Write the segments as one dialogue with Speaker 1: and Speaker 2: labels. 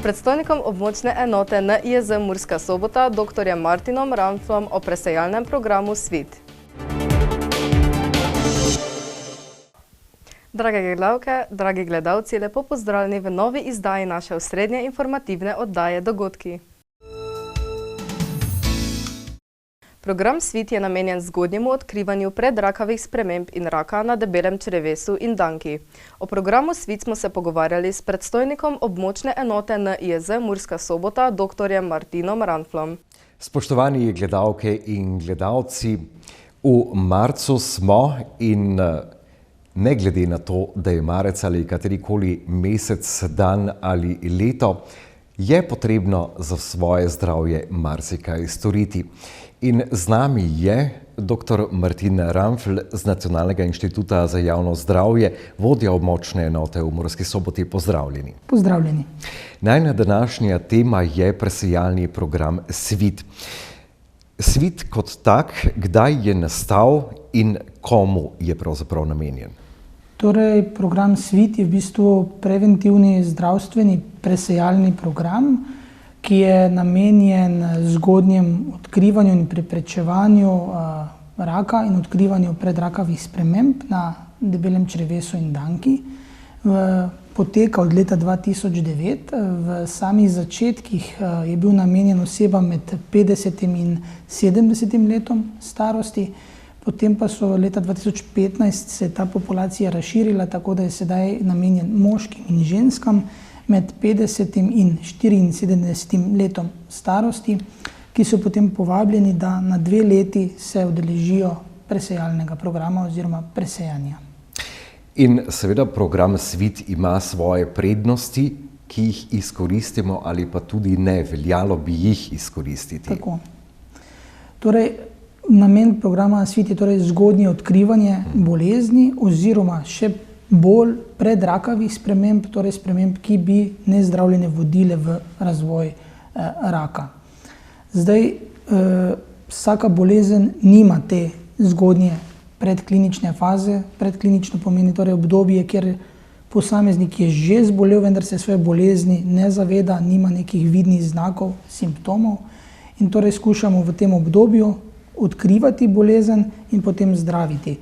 Speaker 1: predstojnikom območne enote NIJZ Murska Sobota, dr. Martinom Ramflom o presejalnem programu SVIT. Drage gledalke, dragi gledalci, lepo pozdravljeni v novi izdaji naše osrednje informativne oddaje Dogodki. Program SVIT je namenjen zgodnjemu odkrivanju predrakavih sprememb in raka na debelem črevesu in danki. O programu SVIT smo se pogovarjali s predstojnikom območne enote NIJZ Murska Sobota, dr. Martinom Ramflom.
Speaker 2: Spoštovani gledalke in gledalci, v marcu smo in ne glede na to, da je marec ali katerikoli mesec, dan ali leto, je potrebno za svoje zdravje marsikaj storiti. In z nami je dr. Martin Ramfl z Nacionalnega inštituta za javno zdravje, vodja območne enote v Murski Soboti. Pozdravljeni.
Speaker 3: Pozdravljeni.
Speaker 2: Najna današnja tema je presejalni program SVIT. SVIT kot tak, kdaj je nastal in komu je pravzaprav namenjen?
Speaker 3: Torej, program SVIT je v bistvu preventivni zdravstveni presejalni program, ki je namenjen zgodnjem odkrivanju in preprečevanju raka in odkrivanju predrakavih sprememb na debelem črevesu in danki. Poteka od leta 2009. V samih začetkih je bil namenjen osebam med 50 in 70 letom starosti, potem pa so leta 2015 se ta populacija razširila, tako da je sedaj namenjen moškim in ženskam med 50 in 74 letom starosti, ki so potem povabljeni, da na 2 leti se udeležijo presejalnega programa oziroma presejanja.
Speaker 2: In seveda program SVIT ima svoje prednosti, ki jih izkoristimo ali pa tudi ne, veljalo bi jih izkoristiti.
Speaker 3: Tako. Torej, namen programa SVIT je torej zgodnje odkrivanje bolezni oziroma še bolj predrakavih sprememb, torej sprememb, ki bi nezdravljene vodile v razvoj raka. Zdaj, vsaka bolezen nima te zgodnje predklinične faze. Predklinično pomeni torej obdobje, kjer posameznik je že zbolel, vendar se svoje bolezni ne zaveda, nima nekih vidnih znakov, simptomov, in torej skušamo v tem obdobju odkrivati bolezen in potem zdraviti.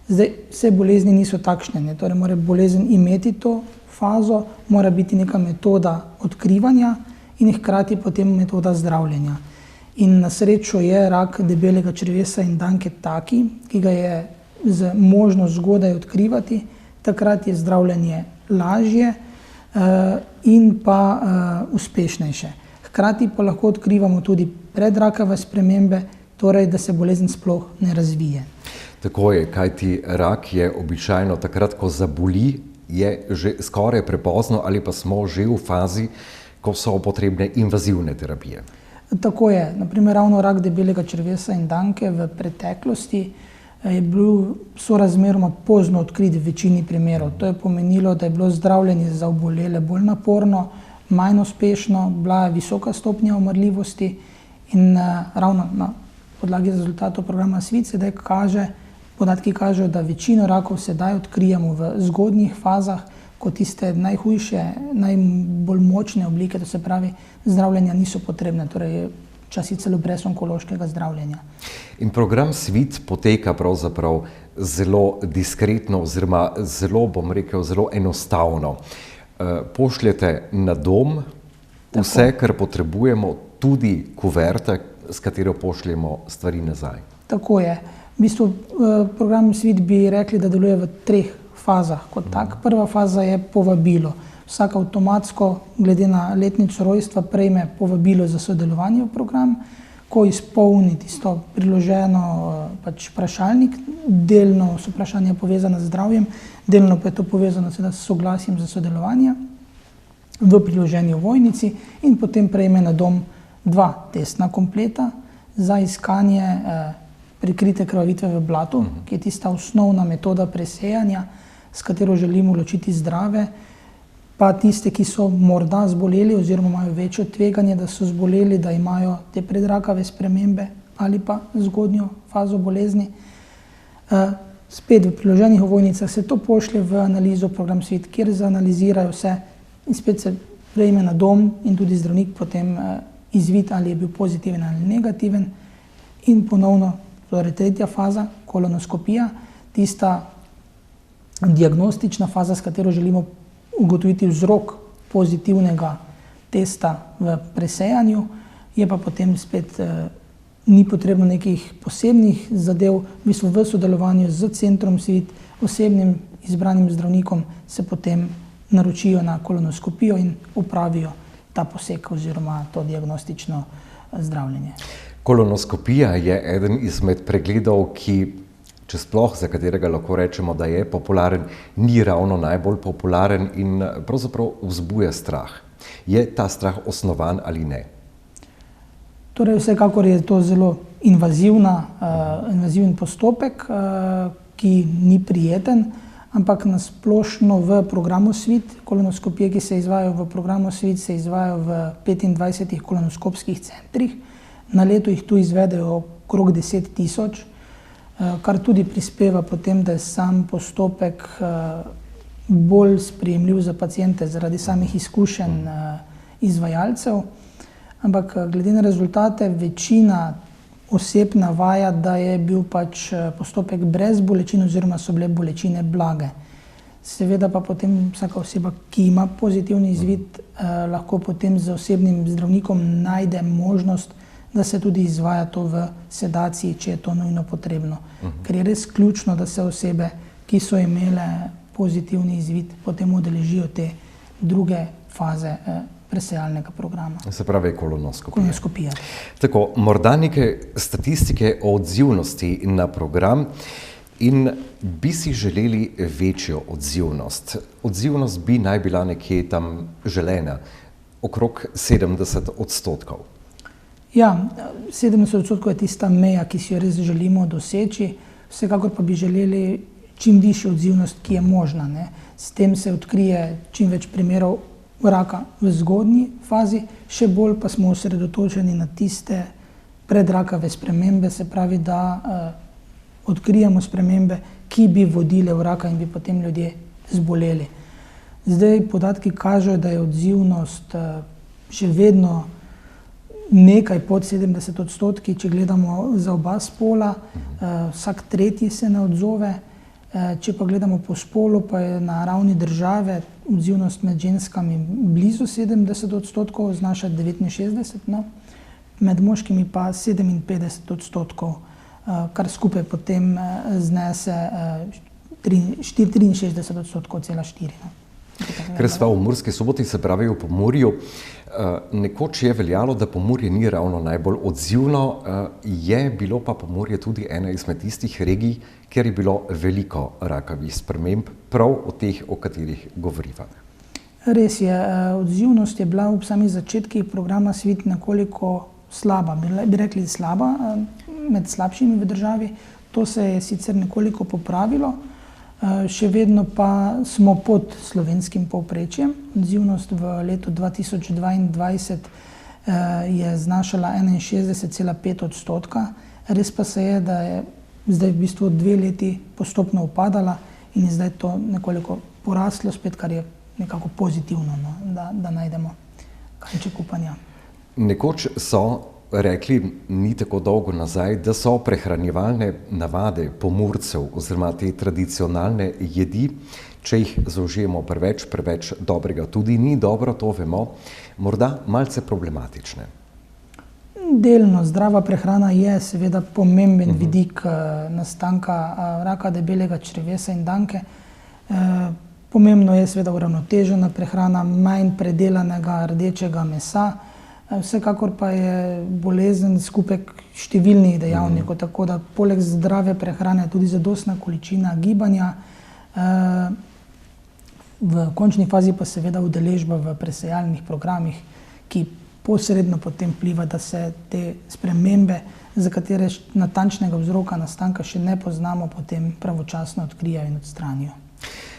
Speaker 3: Zdaj, vse bolezni niso takšne, torej mora bolezen imeti to fazo, mora biti neka metoda odkrivanja in hkrati potem metoda zdravljenja. In na srečo je rak debelega črevesa in danke taki, ki ga je možno zgodaj odkrivati, takrat je zdravljenje lažje in pa uspešnejše. Hkrati pa lahko odkrivamo tudi predrakave spremembe, torej da se bolezen sploh ne razvije.
Speaker 2: Tako je, kajti rak je običajno takrat, ko zaboli, je že skoraj prepozno ali pa smo že v fazi, ko so potrebne invazivne terapije.
Speaker 3: Tako je. Naprimer, ravno rak debelega črevesa in danke v preteklosti je bil sorazmeroma pozno odkrit v večini primerov. To je pomenilo, da je bilo zdravljenje za obolele bolj naporno, manj uspešno, bila je visoka stopnja umrljivosti in ravno na podlagi rezultatov programa SVIT sedaj podatki kažejo, da večino rakov sedaj odkrijemo v zgodnjih fazah, kot tiste najhujše, najbolj močne oblike, to se pravi, zdravljenja niso potrebne, torej včasih celo brez onkološkega zdravljenja.
Speaker 2: In program SVIT poteka pravzaprav zelo diskretno oziroma zelo, bom rekel, zelo enostavno. Pošljete na dom vse, kar potrebujemo, tudi kuverte, s katero pošljemo stvari nazaj.
Speaker 3: Tako je. V bistvu program SVIT bi rekli, da deluje v 3 fazah kot tak. Prva faza je povabilo. Vsak avtomatsko, glede na letnico rojstva, prejme povabilo za sodelovanje v program, ko izpolni tisto priloženo vprašalnik. Delno so vprašanja povezana z zdravjem, delno pa je to povezano s soglasjem za sodelovanje v priloženi ovojnici in potem prejme na dom 2 testna kompleta za iskanje prikrite krvavitve v blatu, ki je tista osnovna metoda presejanja, s katero želimo ločiti zdrave, pa tiste, ki so morda zboleli oziroma imajo večjo tveganje, da so zboleli, da imajo te predrakave spremembe ali pa zgodnjo fazo bolezni. Spet v priloženih ovojnicah se to pošlje v analizo program SVIT, kjer zanalizirajo vse in spet se prejme na dom in tudi zdravnik potem izvid, ali je bil pozitiven ali negativen. In ponovno, torej tretja faza, kolonoskopija, tista diagnostična faza, s katero želimo ugotoviti vzrok pozitivnega testa v presejanju, je pa potem spet ni potrebno nekih posebnih zadev, v bistvu v sodelovanju z centrom Svit, osebnim izbranim zdravnikom se potem naročijo na kolonoskopijo in opravijo ta poseg oziroma to diagnostično zdravljenje.
Speaker 2: Kolonoskopija je eden izmed pregledov, ki, če sploh za katerega lahko rečemo, da je popularen, ni ravno najbolj popularen in pravzaprav vzbuja strah. Je ta strah osnovan ali ne?
Speaker 3: Torej, vsekakor je to zelo invaziven postopek, ki ni prijeten, ampak na splošno v programu Svit, kolonoskopije, ki se izvajajo v programu Svit, se izvajajo v 25 kolonoskopskih centrih. Na leto jih tu izvedejo okrog 10 tisoč, kar tudi prispeva potem, da je sam postopek bolj sprejemljiv za paciente zaradi samih izkušenj izvajalcev. Ampak glede na rezultate, večina oseb navaja, da je bil pač postopek brez bolečin oziroma so bile bolečine blage. Seveda pa potem vsaka oseba, ki ima pozitivni izvid, lahko potem z osebnim zdravnikom najde možnost, da se tudi izvaja to v sedaciji, če je to nujno potrebno. Ker je res ključno, da se osebe, ki so imele pozitivni izvid, potem udeležijo te druge faze presejalnega programa.
Speaker 2: Se pravi kolonoskopija.
Speaker 3: Kolonoskopija.
Speaker 2: Tako, morda nekaj statistike o odzivnosti na program in bi si želeli večjo odzivnost. Odzivnost bi naj bila nekje tam želena, okrog 70%.
Speaker 3: Ja, 70% je tista meja, ki si jo res želimo doseči, vsekakor pa bi želeli čim višjo odzivnost, ki je možna, ne. S tem se odkrije čim več primerov raka v zgodnji fazi, še bolj pa smo osredotočeni na tiste predrakave spremembe, se pravi, da odkrijemo spremembe, ki bi vodile v raka in bi potem ljudje zboleli. Zdaj podatki kažejo, da je odzivnost še vedno nekaj pod 70%, če gledamo za oba spola, vsak tretji se ne odzove. Če pa gledamo po spolu, pa je na ravni države odzivnost med ženskami blizu 70%, znaša 69%, no. Med moškimi pa 57%, kar skupaj potem znese 63,4%.
Speaker 2: Ker sva v Murski Soboti, se pravi v Pomurju, nekoč je veljalo, da Pomurje ni ravno najbolj odzivno, je bilo pa Pomurje tudi ena izmed tistih regij, kjer je bilo veliko rakavih sprememb, prav o teh, o katerih govoriva.
Speaker 3: Res je, odzivnost je bila v samih začetkih programa Svit nekoliko slaba, bi rekli slaba, med slabšimi v državi. To se je sicer nekoliko popravilo, še vedno pa smo pod slovenskim povprečjem. Odzivnost v letu 2022 je znašala 61,5%. Res pa se je, da je zdaj v bistvu 2 leti postopno upadala in je zdaj to nekoliko poraslo spet, kar je nekako pozitivno, no, da najdemo kanček upanja.
Speaker 2: Nekoč so rekli, ni tako dolgo nazaj, da so prehranjevalne navade Pomurcev oziroma te tradicionalne jedi, če jih zaužijemo preveč dobrega, tudi ni dobro, to vemo, morda malce problematične.
Speaker 3: Delno zdrava prehrana je seveda pomemben vidik nastanka raka debelega črevesa in danke. Pomembno je seveda uravnotežena prehrana, manj predelanega rdečega mesa. Vsekakor pa je bolezen skupek številnih dejavnikov, tako da poleg zdrave prehrane tudi zadostna količina gibanja. V končni fazi pa seveda udeležba v presejalnih programih, ki posredno potem vpliva, da se te spremembe, za katere natančnega vzroka nastanka še ne poznamo, potem pravočasno odkrijajo in odstranijo.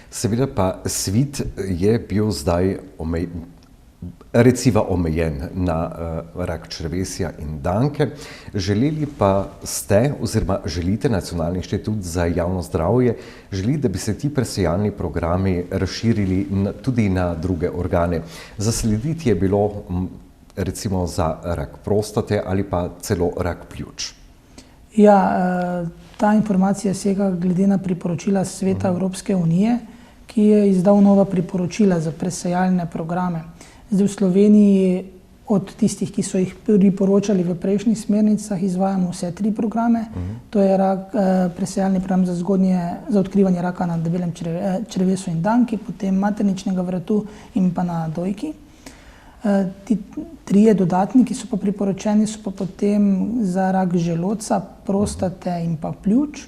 Speaker 2: Seveda pa Svit je bil zdaj reciva omejen na rak črevesja in danke. Želeli pa ste, oziroma želite, Nacionalni inštitut za javno zdravje, želi, da bi se ti presejalni programi razširili tudi na druge organe. Zaslediti je bilo recimo za rak prostate ali pa celo rak pljuč.
Speaker 3: Ja, ta informacija sega glede na priporočila Sveta Evropske unije, ki je izdal nova priporočila za presejalne programe. Zdaj v Sloveniji od tistih, ki so jih priporočali v prejšnjih smernicah, izvajamo vse 3 programe. To je presejalni program za odkrivanje raka na debelem črevesu in danki, potem materničnega vratu in pa na dojki. Ti 3 dodatni, ki so pa priporočeni, so pa potem za rak želodca, prostate in pa pljuč.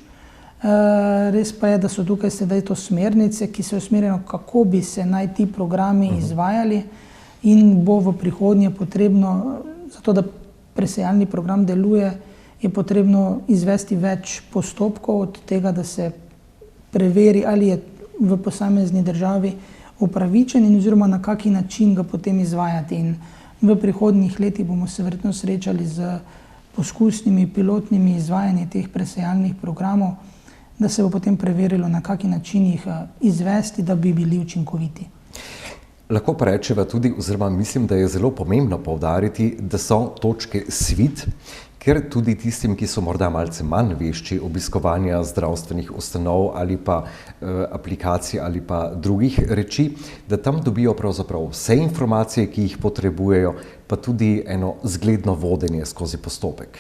Speaker 3: Res pa je, da so tukaj sedaj to smernice, ki so usmerjene, kako bi se naj ti programi izvajali, in bo v prihodnje potrebno, zato da presejalni program deluje, je potrebno izvesti več postopkov od tega, da se preveri, ali je v posamezni državi upravičen in oziroma na kaki način ga potem izvajati. In v prihodnjih letih bomo se verjetno srečali z poskusnimi, pilotnimi izvajanji teh presejalnih programov, da se bo potem preverilo, na kaki način jih izvesti, da bi bili učinkoviti.
Speaker 2: Lahko pa rečeva tudi, oziroma mislim, da je zelo pomembno poudariti, da so točke SVIT, ker tudi tistim, ki so morda malce manj vešči obiskovanja zdravstvenih ustanov ali pa aplikacij ali pa drugih reči, da tam dobijo pravzaprav vse informacije, ki jih potrebujejo, pa tudi eno zgledno vodenje skozi postopek.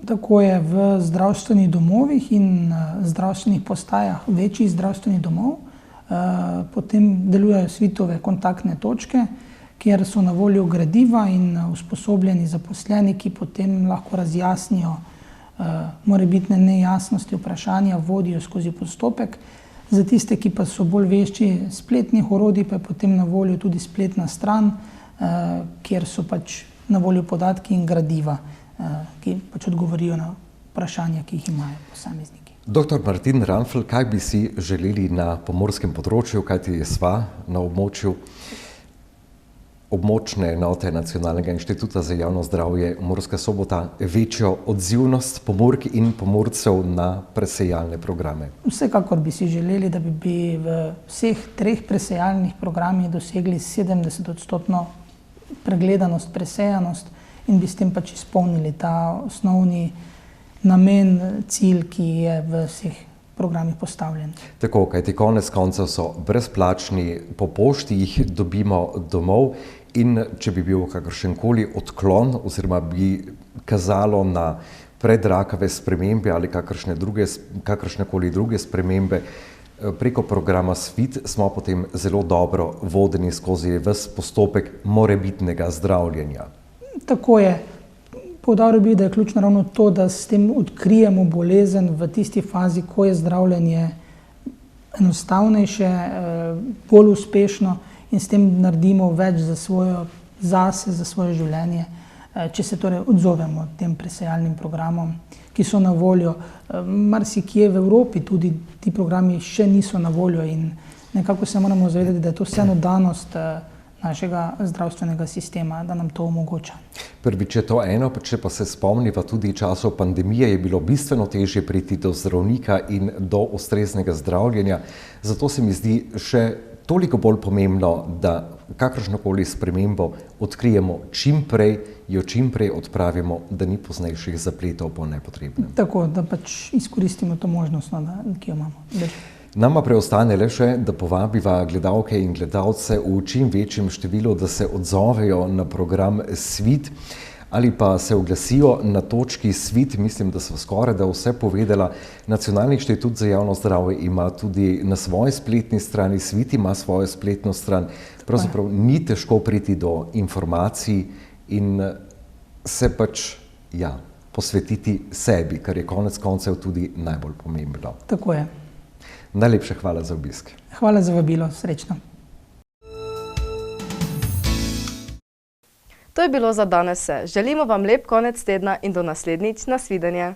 Speaker 3: Tako je v zdravstvenih domovih in zdravstvenih postajah večjih zdravstvenih domov. Potem delujejo SVIT-ove kontaktne točke, kjer so na voljo gradiva in usposobljeni zaposleni, ki potem lahko razjasnijo morebitne nejasnosti, vprašanja, vodijo skozi postopek. Za tiste, ki pa so bolj vešči spletnih orodij, pa je potem na voljo tudi spletna stran, kjer so pač na voljo podatki in gradiva, ki pač odgovorijo na vprašanja, ki jih imajo posamezniki.
Speaker 2: Dr. Martin Ranfl, kaj bi si želeli na pomorskem področju, kajti sva na območju območne enote Nacionalnega inštituta za javno zdravje Murska Sobota večjo odzivnost pomork in pomorcev na presejalne programe?
Speaker 3: Vsekakor bi si želeli, da bi v vseh 3 presejalnih programih dosegli 70% pregledanost, presejanost in bi s tem pač izpolnili ta osnovni namen, cilj, ki je v vseh programih postavljen.
Speaker 2: Tako, kajti konec koncev so brezplačni, po pošti jih dobimo domov in če bi bil kakršenkoli odklon oziroma bi kazalo na predrakave spremembe ali kakršnekoli druge spremembe, preko programa SVIT smo potem zelo dobro vodeni skozi ves postopek morebitnega zdravljenja.
Speaker 3: Tako je. Poudaril bi, da je ključno ravno to, da s tem odkrijemo bolezen v tisti fazi, ko je zdravljenje enostavnejše, bolj uspešno in s tem naredimo več zase, za svoje življenje, če se torej odzovemo tem presejalnim programom, ki so na voljo. Marsikje v Evropi tudi ti programi še niso na voljo in nekako se moramo zavedati, da je to vseeno danost našega zdravstvenega sistema, da nam to omogoča.
Speaker 2: Prvič je to eno, če pa se spomniva tudi časov pandemije, je bilo bistveno težje priti do zdravnika in do ustreznega zdravljenja. Zato se mi zdi še toliko bolj pomembno, da kakršnokoli spremembo odkrijemo čim prej, jo čim prej odpravimo, da ni poznejših zapletov po nepotrebnem.
Speaker 3: Tako, da pač izkoristimo to možnost, ki jo imamo.
Speaker 2: Nama preostane le še, da povabiva gledalke in gledalce v čim večjem številu, da se odzovejo na program SVIT ali pa se oglasijo na točki SVIT. Mislim, da sva skoraj da vse povedala. Nacionalni inštitut za javno zdravje ima tudi na svoji spletni strani, SVIT ima svojo spletno stran. Pravzaprav ni težko priti do informacij in se pač, posvetiti sebi, kar je konec koncev tudi najbolj pomembno.
Speaker 3: Tako je.
Speaker 2: Najlepša hvala za obisk.
Speaker 3: Hvala za vabilo, srečno.
Speaker 1: To je bilo za danes vse. Želimo vam lep konec tedna in do naslednjič, nasvidenje.